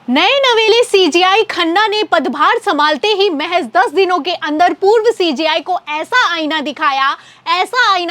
नए नवेले सीजीआई खन्ना ने पदभार संभालते ही महज 10 दिनों के अंदर पूर्व सीजीआई को ऐसा आईना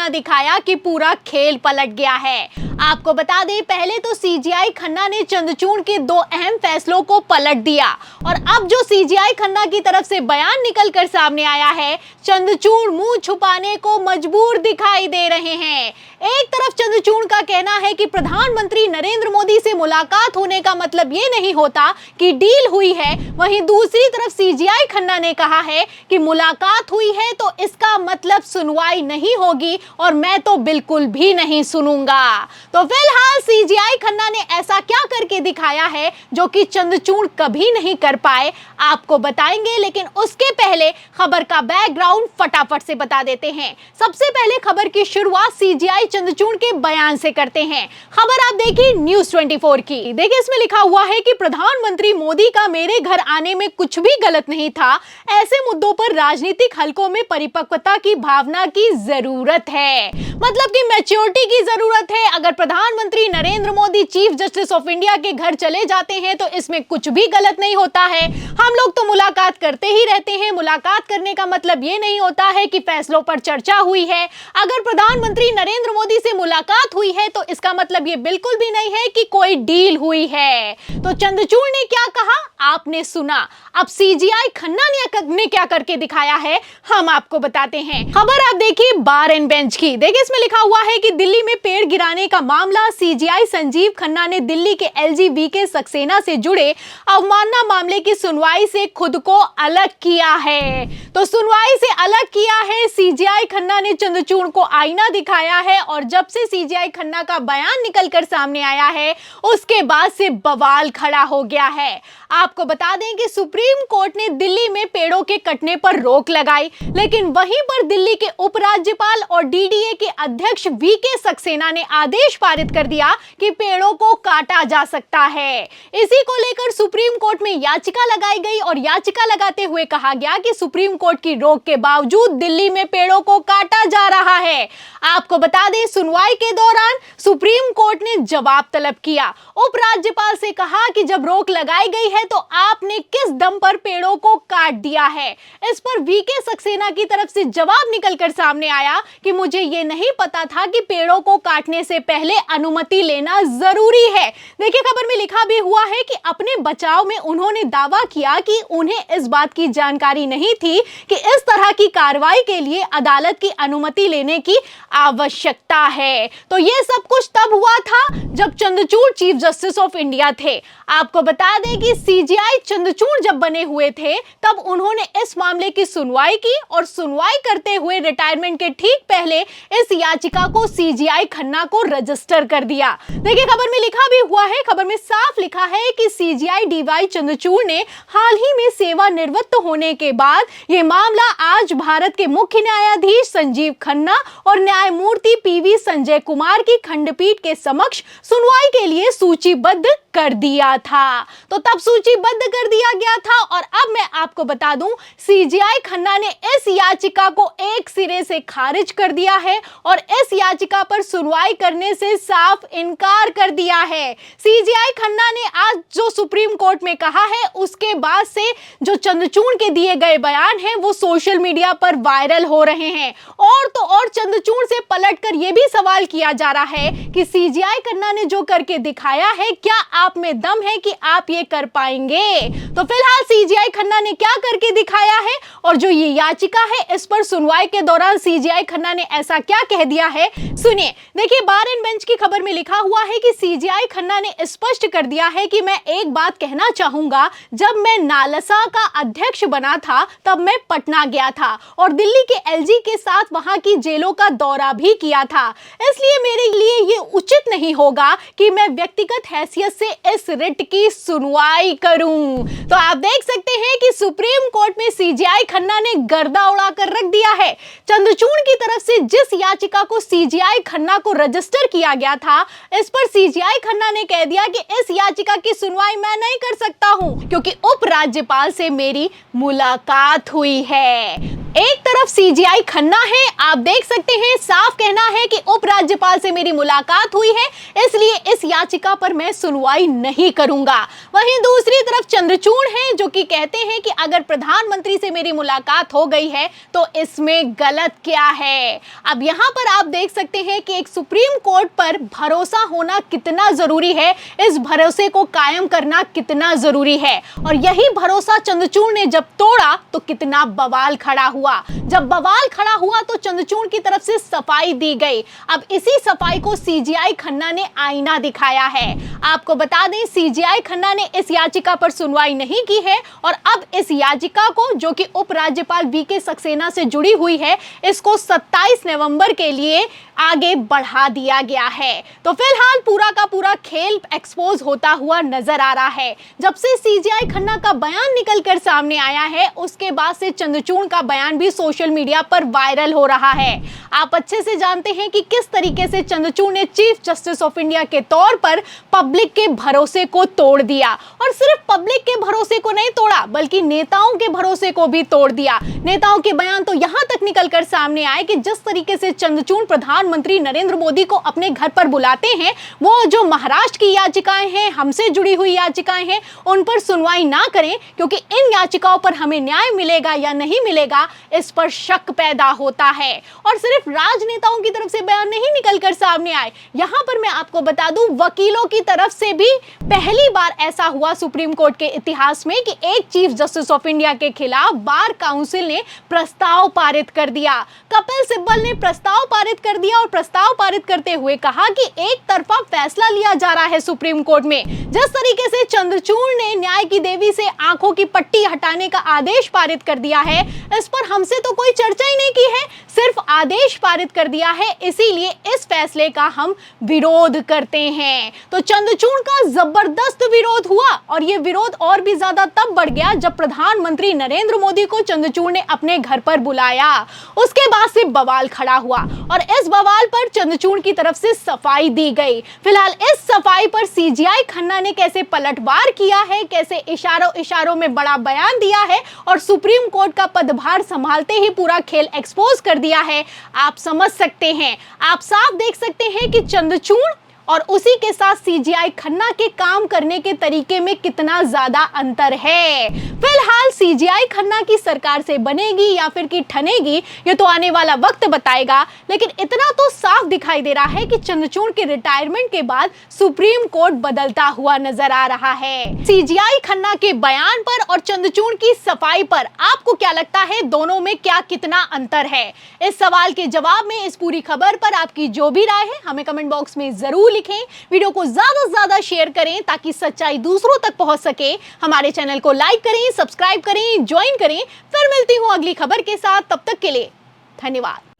दिखाया कि पूरा खेल पलट गया है। आपको बता दें, पहले तो सीजीआई खन्ना ने चंद्रचूड़ के 2 अहम फैसलों को पलट दिया और अब जो सीजीआई खन्ना की तरफ से बयान निकलकर सामने आया है, चंद्रचूड़ मुंह छुपाने को मजबूर दिखाई दे रहे हैं। एक तरफ चंद्रचूड़ का कहना है कि प्रधानमंत्री नरेंद्र मोदी से मुलाकात होने का मतलब ये नहीं होता कि डील हुई है, वहीं दूसरी तरफ सीजीआई खन्ना ने कहा है कि मुलाकात हुई है तो इसका मतलब सुनवाई नहीं होगी और मैं तो बिल्कुल भी नहीं सुनूंगा। तो फिलहाल सीजीआई खन्ना ने ऐसा क्या करके दिखाया है जो कि चंद्रचूड़ कभी नहीं कर पाए, आपको बताएंगे। लेकिन उसके पहले खबर का बैकग्राउंड फटाफट से बता देते हैं। सबसे पहले खबर की शुरुआत सीजीआई चंद्रचूड़ के बयान से करते हैं। खबर आप देखिए न्यूज़ 24 की। देखिए, इसमें लिखा हुआ है कि प्रधानमंत्री मोदी का मेरे घर आने में कुछ भी गलत नहीं था। ऐसे मुद्दों पर राजनीतिक हलकों में परिपक्वता की भावना की जरूरत है, मतलब कि मैच्योरिटी की जरूरत है। अगर प्रधानमंत्री Narendra Modi chief justice of India के घर चले जाते हैं तो इसमें कुछ भी गलत नहीं होता है। हम लोग तो मुलाकात करते ही रहते हैं। मुलाकात करने का मतलब ये नहीं होता है कि फैसलों पर चर्चा हुई है। अगर प्रधानमंत्री नरेंद्र मोदी से मुलाकात हुई है तो इसका मतलब ये बिल्कुल भी नहीं है कि कोई डील हुई है। तो चंद्रचूड़ ने क्या कहा आपने सुना। अब सीजीआई खन्ना ने क्या करके दिखाया है हम आपको बताते हैं। खबर आप देखिए बार एंड बेंच की। देखिए, इसमें लिखा हुआ है कि दिल्ली में पेड़ गिराने का मामला, सीजीआई संजीव खन्ना ने दिल्ली के एलजीबीके सक्सेना से जुड़े अवमानना मामले की सुनवाई से खुद को अलग किया है। तो सुनवाई से अलग किया है। सीजीआई खन्ना ने चंद्रचूड़ को आईना दिखाया है और जब से सीजीआई खन्ना का बयान निकलकर सामने आया है उसके बाद से बवाल खड़ा हो गया है। आपको बता दें कि सुप्रीम कोर्ट ने दिल्ली में पेड़ों के कटने पर रोक लगाई, लेकिन वहीं पर दिल्ली के उपराज्यपाल और डीडीए के अध्यक्ष वीके सक्सेना ने आदेश पारित कर दिया कि पेड़ों को काटा जा सकता है। इसी को लेकर सुप्रीम कोर्ट में याचिका लगाई गई और याचिका लगाते हुए कहा गया कि सुप्रीम कोर्ट की रोक के बावजूद दिल्ली में पेड़ों को काटा जा रहा है। आपको बता दें, सुनवाई के दौरान सुप्रीम कोर्ट ने जवाब तलब किया। उपराज्यपाल से कहा कि जब रोक लगाई गई है तो आपने किस दम पर पेड़ों को काट दिया है। इस पर वीके सक्सेना की तरफ से जवाब निकलकर सामने आया कि मुझे ये नहीं पता था कि पेड़ों को काटने से पहले अनुमति लेना जरूरी है। देखिए, खबर में लिखा भी हुआ है कि अपने बचाव में उन्होंने दावा किया कि उन्हें इस बात की जानकारी नहीं थी कि इस तरह की कार्रवाई के लिए अदालत की अनुमति लेने की आवश्यकता है। तो ये सब कुछ तब हुआ था जब Chandrachud chief justice of India थे। आपको बता दें कि सीजीआई चंद्रचूड़ जब बने हुए थे तब उन्होंने इस मामले की सुनवाई की और सुनवाई करते हुए रिटायरमेंट के ठीक पहले इस याचिका को सीजीआई खन्ना को रजिस्टर कर दिया। देखिए, खबर में लिखा भी हुआ है, खबर में साफ लिखा है कि सीजीआई डीवाई चंद्रचूड़ ने हाल ही में सेवानिवृत्त होने के बाद यह मामला आज भारत के मुख्य न्यायाधीश संजीव खन्ना और न्यायमूर्ति पीवी संजय कुमार की खंडपीठ के समक्ष सुनवाई के लिए सूचीबद्ध कर दिया था। तो तब सूचीबद्ध कर दिया गया था और अब मैं आपको बता दूं, सीजीआई खन्ना ने इस याचिका को एक सिरे से खारिज कर दिया है और इस याचिका पर सुनवाई करने से साफ इनकार कर दिया है। सीजीआई खन्ना ने आज जो सुप्रीम कोर्ट में कहा है उसके बाद से जो चंद्रचूड़ के दिए गए बयान हैं वो सोशल मीडिया पर वायरल हो रहे हैं। और तो और चंद्रचूड़ से पलटकर यह भी सवाल किया जा रहा है कि सीजीआई खन्ना ने जो करके दिखाया है, क्या आप में दम है कि आप ये कर पाएंगे। तो फिलहाल सीजीआई खन्ना ने क्या करके दिखाया है और जो ये याचिका है इस पर सुनवाई के दौरान सीजीआई खन्ना ने ऐसा क्या कह दिया है, सुनिए। देखिए, बार एंड बेंच की खबर में लिखा हुआ है कि सीजीआई खन्ना ने स्पष्ट कर दिया है कि मैं एक बात कहना चाहूंगा, जब मैं नालसा का अध्यक्ष बना था तब मैं पटना गया था और दिल्ली के एलजी के साथ वहां की जेलों का दौरा भी किया था। इसलिए मेरे लिए ये उचित नहीं होगा कि मैं व्यक्तिगत हैसियत से इस रिट की सुनवाई करूं। तो आप देख सकते हैं कि सुप्रीम कोर्ट में सीजीआई खन्ना ने गर्दा उड़ाकर रख दिया है। चंद्रचूड़ की तरफ से जिस याचिका को सीजीआई खन्ना को रजिस्टर किया गया था, इस पर सीजीआई खन्ना ने कह दिया कि इस याचिका की सुनवाई मैं नहीं कर सकता हूं क्योंकि उपराज्यपाल से मेरी मुलाकात हुई है। एक तरफ सीजीआई खन्ना है, आप देख सकते हैं साफ कहना है कि उपराज्यपाल से मेरी मुलाकात हुई है, इसलिए इस याचिका पर मैं सुनवाई नहीं करूंगा। वहीं दूसरी तरफ चंद्रचूड़ हैं जो कि कहते हैं कि अगर प्रधानमंत्री से मेरी मुलाकात हो गई है तो इसमें गलत क्या है। अब यहां पर आप देख सकते हैं कि एक सुप्रीम कोर्ट पर भरोसा होना कितना जरूरी है, इस भरोसे को कायम करना कितना जरूरी है, और यही भरोसा चंद्रचूड़ ने जब तोड़ा तो कितना बवाल खड़ा हुआ। जब बवाल खड़ा हुआ तो चंद्रचूड़ की तरफ से सफाई दी गई। अब इसी सफाई को सीजीआई खन्ना ने आईना दिखाया है। आपको बता दें सीजीआई खन्ना ने इस याचिका पर सुनवाई नहीं की है और अब इस याचिका को, जो कि उपराज्यपाल वीके सक्सेना से जुड़ी हुई है, इसको 27 नवंबर के लिए आगे बढ़ा दिया गया है। तो फिलहाल पूरा का पूरा खेल एक्सपोज होता हुआ नजर आ रहा है। जब से सीजीआई खन्ना का बयान निकलकर सामने आया है उसके बाद से चंद्रचूड़ का बयान भी सोशल मीडिया पर वायरल हो रहा है। आप अच्छे से जानते हैं कि किस तरीके से चंद्रचूड़ ने चीफ जस्टिस ऑफ इंडिया के तौर पर पब्लिक के भरोसे को तोड़ दिया, और सिर्फ पब्लिक के भरोसे को नहीं तोड़ा बल्कि नेताओं के भरोसे को भी तोड़ दिया। नेताओं के बयान तो यहां तक निकलकर सामने आए कि जिस तरीके से चंद्रचूड़ प्रधानमंत्री नरेंद्र मोदी को अपने घर पर बुलाते हैं, वो जो महाराष्ट्र की याचिकाएं हैं, हमसे जुड़ी हुई याचिकाएं हैं, उन पर सुनवाई ना करें क्योंकि इन याचिकाओं पर हमें न्याय मिलेगा या नहीं मिलेगा इस पर शक पैदा होता है। और सिर्फ राजनेताओं की तरफ से बयान नहीं निकलकर सामने आए, यहां पर मैं आपको बता दूं वकीलों की तरफ से भी पहली बार ऐसा हुआ सुप्रीम कोर्ट के इतिहास में कि एक चीफ जस्टिस ऑफ इंडिया के खिलाफ बार काउंसिल ने प्रस्ताव पारित कर दिया। कपिल सिब्बल ने प्रस्ताव पारित कर दिया और प्रस्ताव पारित करते हुए कहा कि एक तरफा फैसला लिया जा रहा है सुप्रीम कोर्ट में। जिस तरीके से चंद्रचूड़ ने न्याय की देवी से आंखों की पट्टी हटाने का आदेश पारित कर दिया है, इस पर हमसे तो कोई चर्चा ही नहीं की है, सिर्फ आदेश पारित कर दिया है, इसीलिए इस फैसले का हम विरोध करते हैं। तो चंद्रचूड़ का जबरदस्त विरोध हुआ और यह विरोध और भी ज्यादा तब बढ़ गया जब प्रधानमंत्री नरेंद्र मोदी को चंद्रचूड़ ने अपने घर पर बुलाया। उसके बाद से बवाल खड़ा हुआ और इस बवाल पर चंद्रचूड़ की तरफ से सफाई दी गई। फिलहाल इस सफाई पर सीजीआई खन्ना ने कैसे पलटवार किया है, कैसे इशारों इशारों में बड़ा बयान दिया है और सुप्रीम कोर्ट का पदभार संभालते ही पूरा खेल एक्सपोज कर दिया है, आप समझ सकते हैं। आप साफ देख सकते हैं कि चंद्रचूड़ और उसी के साथ सीजीआई खन्ना के काम करने के तरीके में कितना ज्यादा अंतर है। फिलहाल सीजीआई खन्ना की सरकार से बनेगी या फिर की ठनेगी, ये तो आने वाला वक्त बताएगा, लेकिन इतना तो साफ दिखाई दे रहा है कि चंद्रचूड़ के रिटायरमेंट के बाद सुप्रीम कोर्ट बदलता हुआ नजर आ रहा है। सीजीआई खन्ना के बयान पर और चंद्रचूड़ की सफाई पर आपको क्या लगता है, दोनों में क्या कितना अंतर है? इस सवाल के जवाब में इस पूरी खबर पर आपकी जो भी राय है हमें कमेंट बॉक्स में जरूर लिखें। वीडियो को ज्यादा से ज्यादा शेयर करें ताकि सच्चाई दूसरों तक पहुंच सके। हमारे चैनल को लाइक करें, सब्सक्राइब करें, ज्वाइन करें। फिर मिलती हूं अगली खबर के साथ, तब तक के लिए धन्यवाद।